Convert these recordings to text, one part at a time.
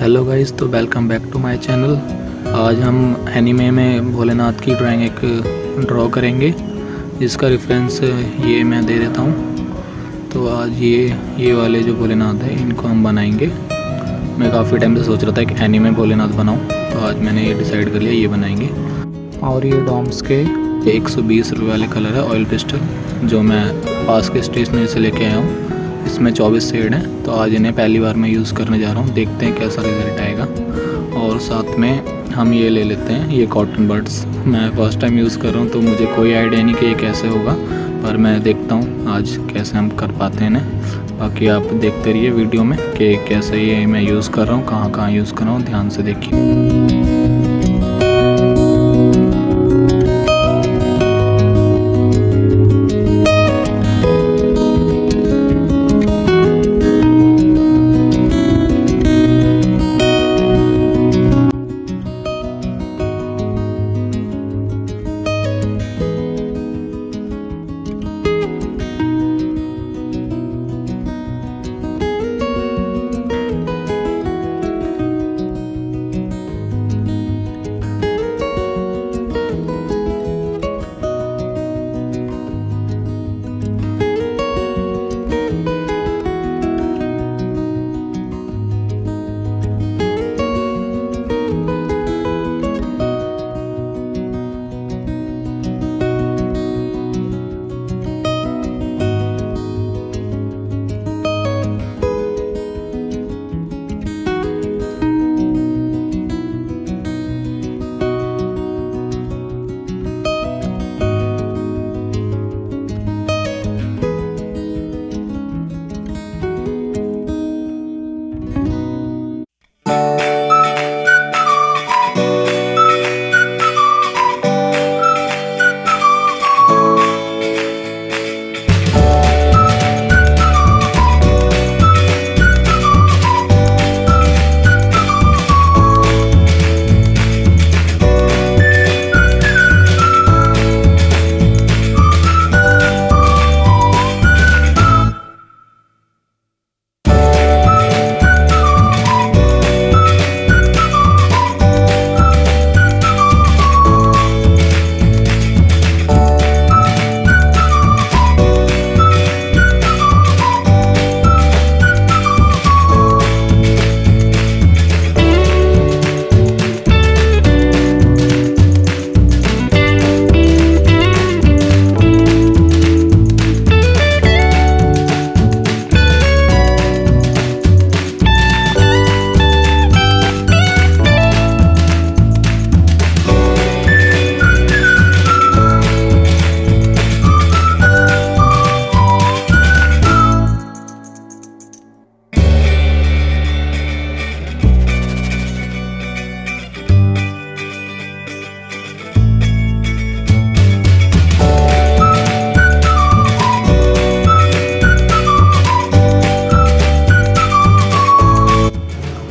Hello guys, तो welcome back to my channel. आज हम एनीमे में भोलेनाथ की ड्राइंग एक ड्रॉ करेंगे, जिसका रेफरेंस ये मैं दे देता हूँ। तो आज ये वाले जो भोलेनाथ है इनको हम बनाएंगे। मैं काफ़ी टाइम से सोच रहा था एक एनीमे भोलेनाथ बनाऊँ, तो आज मैंने ये डिसाइड कर लिया ये बनाएंगे। और ये डॉम्स के 120 रुपये वाले कलर है ऑयल पेस्टल, जो मैं पास के स्टेशनरी से लेके आया हूँ। इसमें 24 शेड हैं, तो आज इन्हें पहली बार मैं यूज़ करने जा रहा हूँ। देखते हैं कैसा रिजल्ट आएगा। और साथ में हम ये ले लेते हैं, ये कॉटन बड्स मैं फर्स्ट टाइम यूज़ कर रहा हूँ, तो मुझे कोई आइडिया नहीं कि ये कैसे होगा, पर मैं देखता हूँ आज कैसे हम कर पाते हैं इन्हें। बाकी आप देखते रहिए वीडियो में कि कैसे ये मैं यूज़ कर रहा हूँ, कहाँ कहाँ यूज़ कर रहा हूँ, ध्यान से देखिए।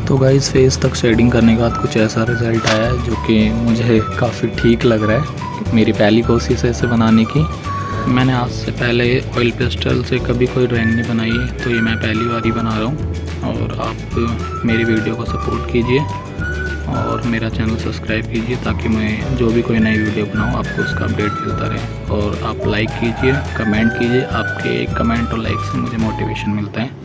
तो गाइस, फेस तक शेडिंग करने के बाद कुछ ऐसा रिज़ल्ट आया है जो कि मुझे काफ़ी ठीक लग रहा है। मेरी पहली कोशिश है इसे बनाने की। मैंने आज से पहले ऑयल पेस्टल से कभी कोई ड्राइंग नहीं बनाई है, तो ये मैं पहली बार ही बना रहा हूँ। और आप मेरी वीडियो को सपोर्ट कीजिए और मेरा चैनल सब्सक्राइब कीजिए, ताकि मैं जो भी कोई नई वीडियो बनाऊँ आपको उसका अपडेट मिलता रहे। और आप लाइक कीजिए, कमेंट कीजिए। आपके एक कमेंट और लाइक से मुझे मोटिवेशन मिलता है।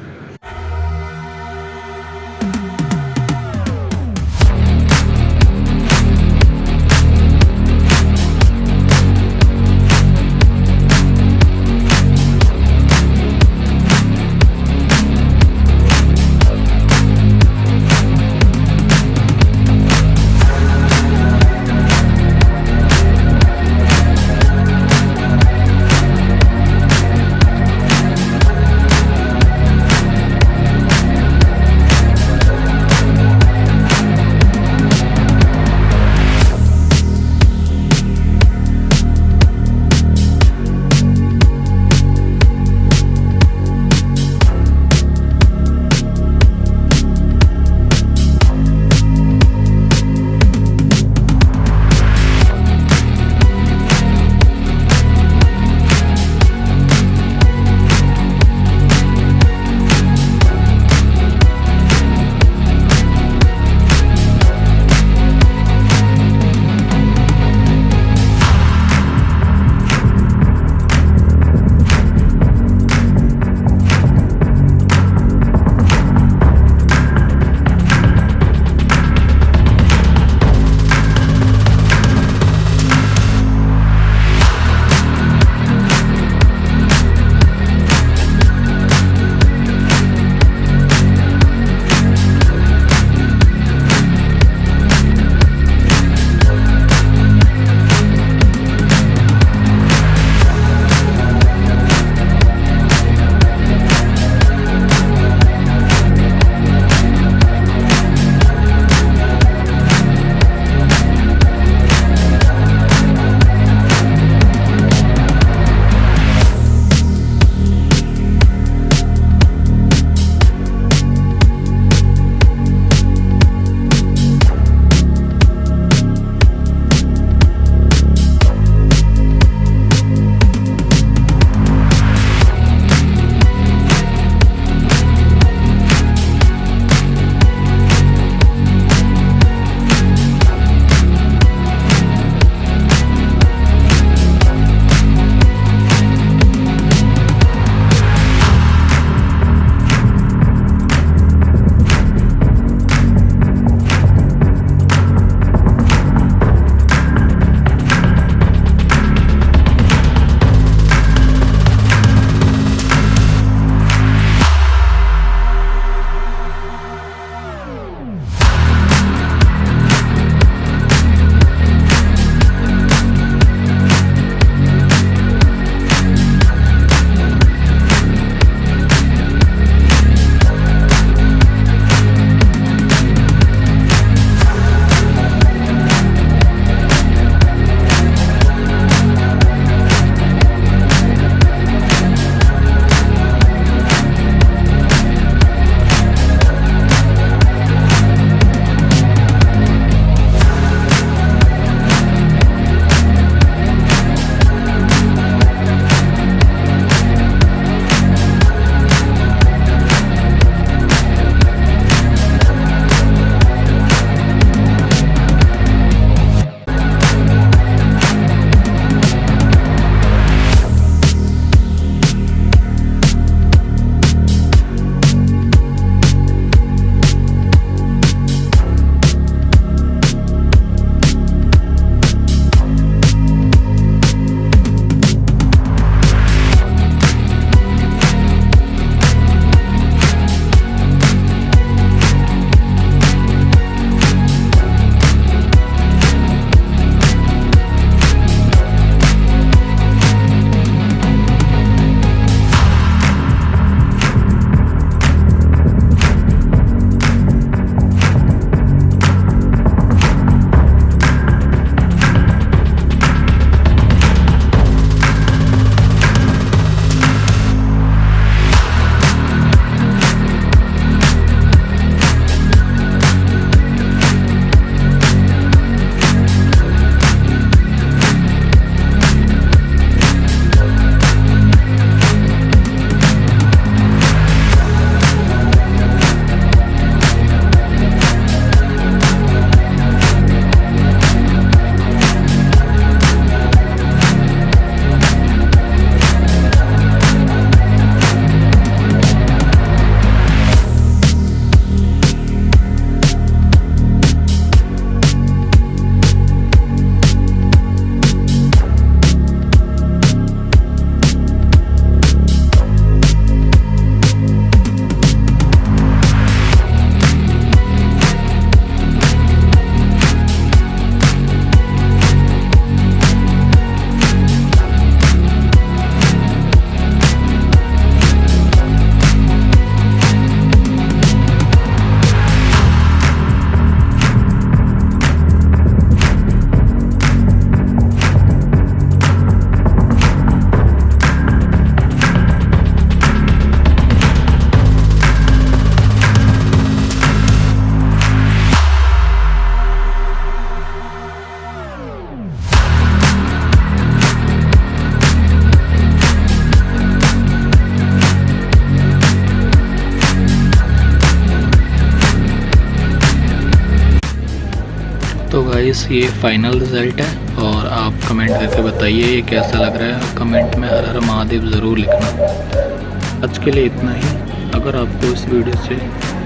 गाइस ये फाइनल रिज़ल्ट है और आप कमेंट करके बताइए ये कैसा लग रहा है। कमेंट में हर हर महादेव ज़रूर लिखना। आज के लिए इतना ही। अगर आपको इस वीडियो से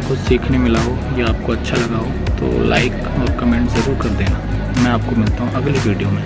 कुछ सीखने मिला हो या आपको अच्छा लगा हो तो लाइक और कमेंट ज़रूर कर देना। मैं आपको मिलता हूँ अगली वीडियो में।